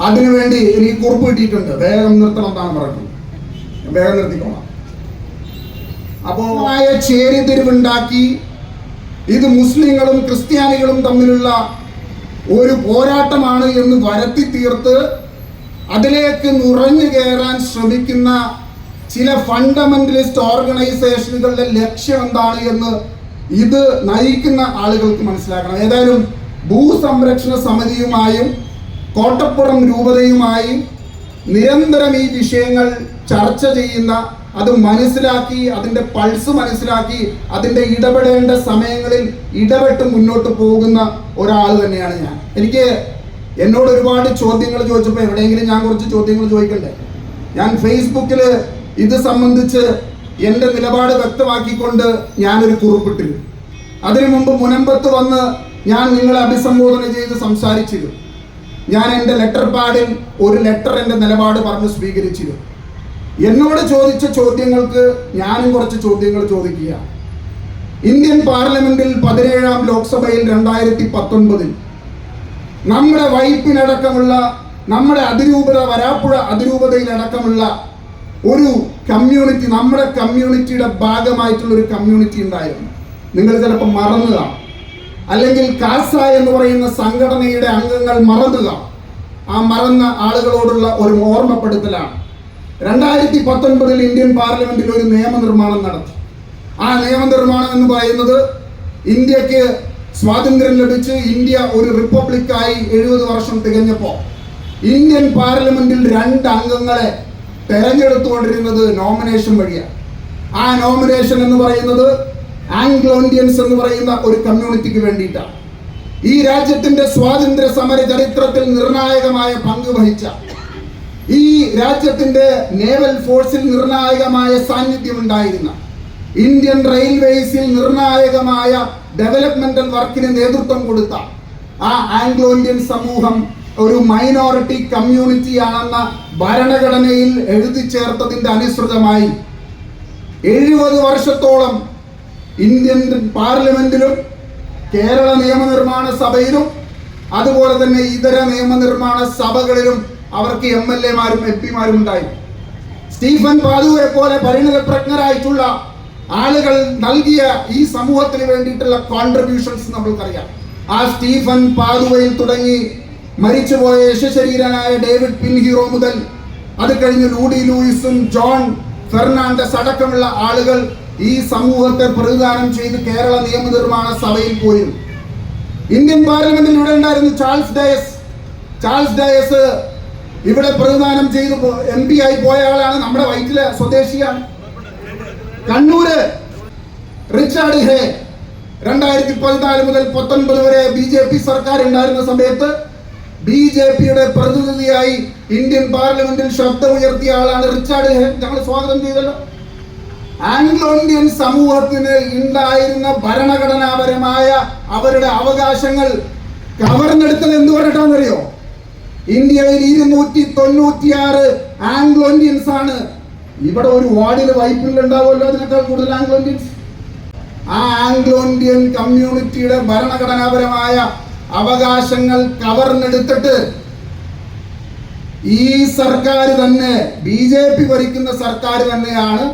അതിനുവേണ്ടി എനിക്ക് കുറിപ്പ് കിട്ടിയിട്ടുണ്ട്. വേഗം നിർത്തണം എന്നാണ് പറയുന്നത്. വേഗം നിർത്തിക്കോളാം. അപ്പോ ചേരിതിരിവുണ്ടാക്കി ഇത് മുസ്ലിങ്ങളും ക്രിസ്ത്യാനികളും തമ്മിലുള്ള ഒരു പോരാട്ടമാണ് എന്ന് വരുത്തി തീർത്ത് അതിലേക്ക് നുറഞ്ഞു കയറാൻ ശ്രമിക്കുന്ന ചില ഫണ്ടമെന്റലിസ്റ്റ് ഓർഗനൈസേഷനുകളുടെ ലക്ഷ്യം എന്താണ് എന്ന് ഇത് നയിക്കുന്ന ആളുകൾക്ക് മനസ്സിലാക്കണം. ഏതായാലും ഭൂസംരക്ഷണ സമിതിയുമായും കോട്ടപ്പുറം രൂപതയുമായും നിരന്തരം ഈ വിഷയങ്ങൾ ചർച്ച ചെയ്യുന്ന, അത് മനസ്സിലാക്കി അതിൻ്റെ പൾസ് മനസ്സിലാക്കി അതിൻ്റെ ഇടപെടേണ്ട സമയങ്ങളിൽ ഇടപെട്ട് മുന്നോട്ട് പോകുന്ന ഒരാൾ തന്നെയാണ് ഞാൻ. എന്നോട് ഒരുപാട് ചോദ്യങ്ങൾ ചോദിച്ചപ്പോൾ എവിടെയെങ്കിലും ഞാൻ കുറച്ച് ചോദ്യങ്ങൾ ചോദിക്കണ്ടേ? ഞാൻ ഫേസ്ബുക്കിൽ ഇത് സംബന്ധിച്ച് എൻ്റെ നിലപാട് വ്യക്തമാക്കിക്കൊണ്ട് ഞാനൊരു കുറിപ്പിട്ടിരുന്നു. അതിനു മുമ്പ് മുനമ്പത്ത് വന്ന് ഞാൻ നിങ്ങളെ അഭിസംബോധന ചെയ്ത് സംസാരിച്ചിരുന്നു. ഞാൻ എൻ്റെ ലെറ്റർ പാഡിൽ ഒരു ലെറ്റർ എൻ്റെ നിലപാട് പറഞ്ഞ് സ്വീകരിച്ചിരുന്നു. എന്നോട് ചോദിച്ച ചോദ്യങ്ങൾക്ക് ഞാനും കുറച്ച് ചോദ്യങ്ങൾ ചോദിക്കുക. ഇന്ത്യൻ പാർലമെന്റിൽ 17ാം ലോക്സഭയിൽ 2019 നമ്മുടെ വൈപ്പിനടക്കമുള്ള, നമ്മുടെ അതിരൂപത വരാപ്പുഴ അതിരൂപതയിലടക്കമുള്ള ഒരു കമ്മ്യൂണിറ്റി, നമ്മുടെ കമ്മ്യൂണിറ്റിയുടെ ഭാഗമായിട്ടുള്ള ഒരു കമ്മ്യൂണിറ്റി ഉണ്ടായിരുന്നു. നിങ്ങൾ ചിലപ്പോൾ മറന്നുക, അല്ലെങ്കിൽ കാസ എന്ന് പറയുന്ന സംഘടനയുടെ അംഗങ്ങൾ മറന്നുക. ആ മറന്ന ആളുകളോടുള്ള ഒരു ഓർമ്മപ്പെടുത്തലാണ്. 2019 ഇന്ത്യൻ പാർലമെന്റിൽ ഒരു നിയമനിർമ്മാണം നടത്തി. ആ നിയമനിർമ്മാണം എന്ന് പറയുന്നത് ഇന്ത്യക്ക് സ്വാതന്ത്ര്യം ലഭിച്ച് ഇന്ത്യ ഒരു റിപ്പബ്ലിക്കായി 70 വർഷം തികഞ്ഞപ്പോൾ ഇന്ത്യൻ പാർലമെന്റിൽ 2 അംഗങ്ങളെ തെരഞ്ഞെടുത്തുകൊണ്ടിരുന്നത് നോമിനേഷൻ വഴിയാണ്. ആ നോമിനേഷൻ എന്ന് പറയുന്നത് ആംഗ്ലോ ഇന്ത്യൻസ് എന്ന് പറയുന്ന ഒരു കമ്മ്യൂണിറ്റിക്ക് വേണ്ടിയിട്ടാണ്. ഈ രാജ്യത്തിന്റെ സ്വാതന്ത്ര്യ സമര ചരിത്രത്തിൽ നിർണായകമായ പങ്ക് വഹിച്ച, ഈ രാജ്യത്തിന്റെ നേവൽ ഫോഴ്സിൽ നിർണായകമായ സാന്നിധ്യം ഉണ്ടായിരുന്ന, ഇന്ത്യൻ റെയിൽവേസിൽ നിർണായകമായ ഡെവലപ്മെന്റൽ വർക്കിന് നേതൃത്വം കൊടുത്ത ആ ആംഗ്ലോ ഇന്ത്യൻ സമൂഹം ഒരു മൈനോറിറ്റി കമ്മ്യൂണിറ്റി ആണെന്ന ഭരണഘടനയിൽ എഴുതി ചേർത്തതിന്റെ അനുസൃതമായി 70 വർഷത്തോളം ഇന്ത്യൻ പാർലമെന്റിലും കേരള നിയമനിർമ്മാണ സഭയിലും അതുപോലെ തന്നെ ഇതര നിയമനിർമ്മാണ സഭകളിലും അവർക്ക് MLA-മാരും MP-മാരും ഉണ്ടായി. സ്റ്റീഫൻ പാദുവെ പോലെ പരിണതപ്രജ്ഞരായിട്ടുള്ള ആളുകൾ നൽകിയ ഈ സമൂഹത്തിന് വേണ്ടിയിട്ടുള്ള കോൺട്രിബ്യൂഷൻസ് നമ്മൾക്കറിയാം. ആ സ്റ്റീഫൻ പാദുവയിൽ തുടങ്ങി മരിച്ചുപോയ യശശരീരനായ ഡേവിഡ് പിൻഹീറോ മുതൽ അത് കഴിഞ്ഞ് ലൂഡി ലൂയിസും ജോൺ ഫെർണാണ്ടസ് അടക്കമുള്ള ആളുകൾ ഈ സമൂഹത്തെ പ്രതിദാനം ചെയ്ത് കേരള നിയമനിർമ്മാണ സഭയിൽ പോയിരുന്നു. ഇന്ത്യൻ പാർലമെന്റിൽ ഇവിടെ ഉണ്ടായിരുന്നു ചാൾസ് ഡയസ് ഇവിടെ പ്രതിദാനം ചെയ്ത് MP ആയി പോയ ആളാണ്. നമ്മുടെ വൈറ്റിലെ സ്വദേശിയാണ്. കണ്ണൂര് റിച്ചാർഡ് ഹേ 2014 മുതൽ 19 വരെ BJP സർക്കാർ ഉണ്ടായിരുന്ന സമയത്ത് BJPയുടെ പ്രതിനിധിയായി ഇന്ത്യൻ പാർലമെന്റിൽ ശബ്ദമുയർത്തിയ ആളാണ് റിച്ചാർഡ് ഹേ. ഞങ്ങൾ സ്വാഗതം ചെയ്തല്ലോ. ആംഗ്ലോ ഇന്ത്യൻ സമൂഹത്തിന് ഉണ്ടായിരുന്ന ഭരണഘടനാപരമായ അവരുടെ അവകാശങ്ങൾ കവർന്നെടുത്തത് എന്ത് പറഞ്ഞിട്ടാണെന്നറിയോ? ഇന്ത്യയിൽ 296 ആംഗ്ലോ ഇന്ത്യൻസ് ആണ്. ഇവിടെ ഒരു വാർഡിൽ വൈപ്പിൽ ഉണ്ടാവുമല്ലോ അതിനേക്കാൾ കൂടുതൽ ആംഗ്ലോ ഇന്ത്യൻസ്. ആ ആംഗ്ലോ ഇന്ത്യൻ കമ്മ്യൂണിറ്റിയുടെ ഭരണഘടനാപരമായ അവകാശങ്ങൾ കവർന്നെടുത്തിട്ട് ഈ സർക്കാർ തന്നെ, BJP ഭരിക്കുന്ന സർക്കാർ തന്നെയാണ്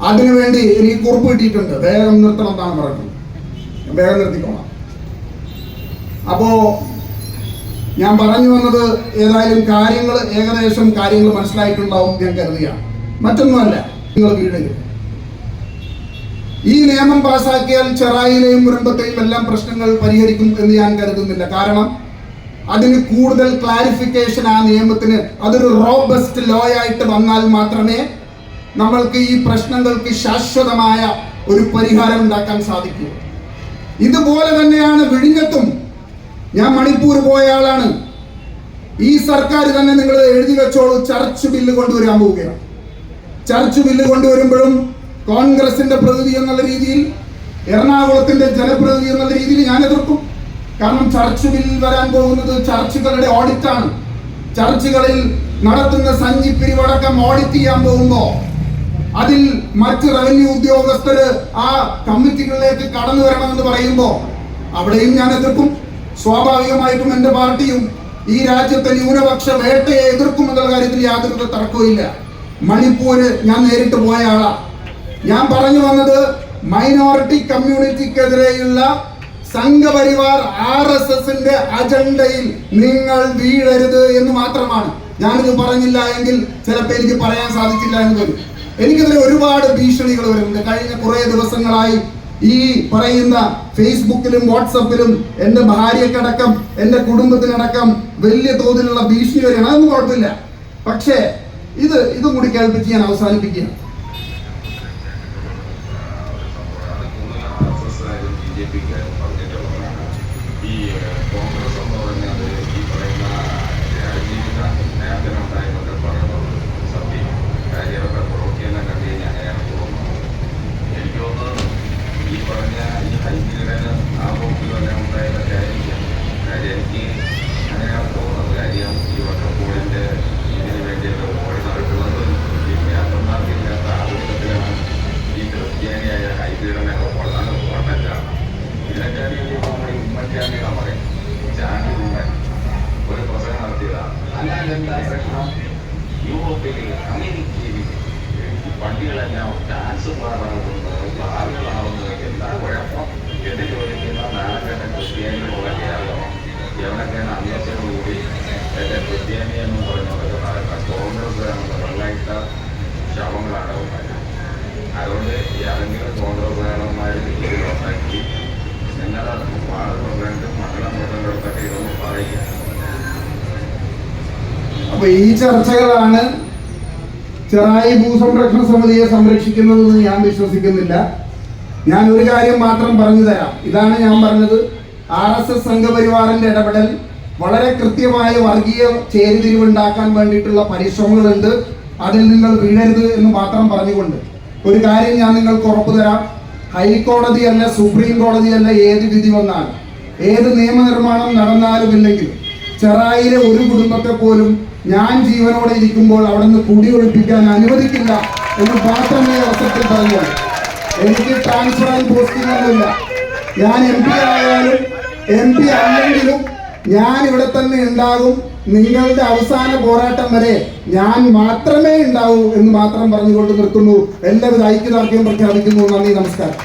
അതിനുവേണ്ടി എനിക്ക് കുറിപ്പ് കിട്ടിയിട്ടുണ്ട്. വേഗം നിർത്തണം എന്നാണ് പറയുന്നത്. വേഗം നിർത്തിക്കോളാം. അപ്പോ ഞാൻ പറഞ്ഞു വന്നത് ഏതായാലും ഏകദേശം കാര്യങ്ങൾ മനസ്സിലായിട്ടുണ്ടാവും ഞാൻ കരുതുകയാണ്. മറ്റൊന്നുമല്ല, നിങ്ങൾ വീഴരുത്. ഈ നിയമം പാസാക്കിയാൽ ചെറായിലെയും മുരമ്പത്തെയും എല്ലാം പ്രശ്നങ്ങൾ പരിഹരിക്കും എന്ന് ഞാൻ കരുതുന്നില്ല. കാരണം അതിന് കൂടുതൽ ക്ലാരിഫിക്കേഷൻ ആ നിയമത്തിന്, അതൊരു റോബസ്റ്റ് ലോ ആയിട്ട് വന്നാൽ മാത്രമേ നമ്മൾക്ക് ഈ പ്രശ്നങ്ങൾക്ക് ശാശ്വതമായ ഒരു പരിഹാരം ഉണ്ടാക്കാൻ സാധിക്കൂ. ഇതുപോലെ തന്നെയാണ് വിഴിഞ്ഞത്തും. ഞാൻ മണിപ്പൂർ പോയ ആളാണ്. ഈ സർക്കാർ തന്നെ നിങ്ങൾ എഴുതി വെച്ചോളൂ, ചർച്ച് ബില്ല് കൊണ്ടുവരാൻ പോവുകയാണ്. ചർച്ച് ബില്ല് കൊണ്ടുവരുമ്പോഴും കോൺഗ്രസിന്റെ പ്രതിനിധി എന്നുള്ള രീതിയിൽ, എറണാകുളത്തിന്റെ ജനപ്രതിനിധി എന്നുള്ള രീതിയിൽ ഞാൻ എതിർക്കും. കാരണം ചർച്ച് ബില്ലിൽ വരാൻ പോകുന്നത് ചർച്ചുകളുടെ ഓഡിറ്റാണ്. ചർച്ചുകളിൽ നടത്തുന്ന സഞ്ചി പിരിവടക്കം ഓഡിറ്റ് ചെയ്യാൻ പോകുമ്പോൾ അതിൽ മറ്റ് റവന്യൂ ഉദ്യോഗസ്ഥര് ആ കമ്മിറ്റികളിലേക്ക് കടന്നു വരണമെന്ന് പറയുമ്പോൾ അവിടെയും ഞാൻ എതിർക്കും. സ്വാഭാവികമായിട്ടും എൻ്റെ പാർട്ടിയും ഈ രാജ്യത്തെ ന്യൂനപക്ഷ വേട്ടയെ എതിർക്കുമെന്നുള്ള കാര്യത്തിൽ യാതൊരു തർക്കവുമില്ല. മണിപ്പൂര് ഞാൻ നേരിട്ട് പോയ ആളാ. ഞാൻ പറഞ്ഞു വന്നത് മൈനോറിറ്റി കമ്മ്യൂണിറ്റിക്കെതിരെയുള്ള സംഘപരിവാർ RSSന്റെ അജണ്ടയിൽ നിങ്ങൾ വീഴരുത് എന്ന് മാത്രമാണ്. ഞാനിത് പറഞ്ഞില്ല എങ്കിൽ ചിലപ്പോൾ എനിക്ക് പറയാൻ സാധിച്ചില്ല എന്ന് വരും. എനിക്കെതിരെ ഒരുപാട് ഭീഷണികൾ വരുന്നുണ്ട്. കഴിഞ്ഞ കുറേ ദിവസങ്ങളായി ഈ പറയുന്ന ഫേസ്ബുക്കിലും വാട്സപ്പിലും എൻ്റെ ഭാര്യക്കടക്കം എൻ്റെ കുടുംബത്തിനടക്കം വലിയ തോതിലുള്ള ഭീഷണി വരികയാണ്. അതൊന്നും കുഴപ്പമില്ല. പക്ഷേ ഇതും കൂടി കേൾപ്പിച്ച് ഞാൻ അവസാനിപ്പിക്കുകയാണ്. ഒരു പ്രസംഗം നടത്തിയതാണ്. അല്ലാതെന്താ പ്രശ്നം? യൂറോപ്പിൽ അമേരിക്കയിൽ പള്ളികളെല്ലാം ഡാൻസ് പാടാവുന്നത്, ബാറുകളാവുന്നത്, എന്താ കുഴപ്പം? എന്ന് ചോദിക്കുന്ന നാളെ ക്രിസ്ത്യാനികളുള്ള കേരളം എവിടെയൊക്കെയാണ് അന്വേഷണത്തോടുകൂടി എൻ്റെ ക്രിസ്ത്യാനി എന്ന് പറഞ്ഞവരൊക്കെ നടക്കുക. കോൺഗ്രസ് വെള്ളയിട്ട ശവങ്ങളാണ് ഉണ്ടായത്. അതുകൊണ്ട് ഈ അതെങ്കിലും കോൺഗ്രസ്സുകാരന്മാർ ഇതിലുണ്ടാക്കി നിങ്ങളുടെ വാർഡ് പ്രസിഡന്റും മണ്ഡലം പ്രസിഡന്റും ഇതൊന്നും പറയുക. അപ്പൊ ഈ ചർച്ചകളാണ് ചെറായി ഭൂസംരക്ഷണ സമിതിയെ സംരക്ഷിക്കുന്നതെന്ന് ഞാൻ വിശ്വസിക്കുന്നില്ല. ഞാൻ ഒരു കാര്യം മാത്രം പറഞ്ഞു തരാം. ഇതാണ് ഞാൻ പറഞ്ഞത്. RSS സംഘപരിവാറിന്റെ ഇടപെടൽ വളരെ കൃത്യമായ വർഗീയ ചേരിതിരിവുണ്ടാക്കാൻ വേണ്ടിയിട്ടുള്ള പരിശ്രമങ്ങളുണ്ട്. അതിൽ നിങ്ങൾ വീഴരുത് എന്ന് മാത്രം പറഞ്ഞുകൊണ്ട് ഒരു കാര്യം ഞാൻ നിങ്ങൾക്ക് ഉറപ്പു തരാം. ഹൈക്കോടതിയല്ല, സുപ്രീം കോടതിയല്ല ഏത് വിധി വന്നാലും, ഏത് നിയമനിർമ്മാണം നടന്നാലും ഇല്ലെങ്കിലും ചെറായിലെ ഒരു കുടുംബത്തെ പോലും ഞാൻ ജീവനോടെ ഇരിക്കുമ്പോൾ അവിടെ നിന്ന് കുടിയൊഴിപ്പിക്കാൻ അനുവദിക്കില്ല എന്ന് മാത്രമേ അവസരത്തിൽ പറഞ്ഞു. എനിക്ക് ട്രാൻസ്ഫർ ആയി പോസ്റ്റിംഗ് ഒന്നുമില്ല. ഞാൻ MP ആയാലും MP അല്ലെങ്കിലും ഞാൻ ഇവിടെ തന്നെ ഉണ്ടാകും. നിങ്ങളുടെ അവസാന പോരാട്ടം വരെ ഞാൻ മാത്രമേ ഉണ്ടാവൂ എന്ന് മാത്രം പറഞ്ഞുകൊണ്ട് നിർത്തുന്നു. എല്ലാവരും ഐക്യദാർഢ്യം പ്രഖ്യാപിക്കുന്നു. നന്ദി, നമസ്കാരം.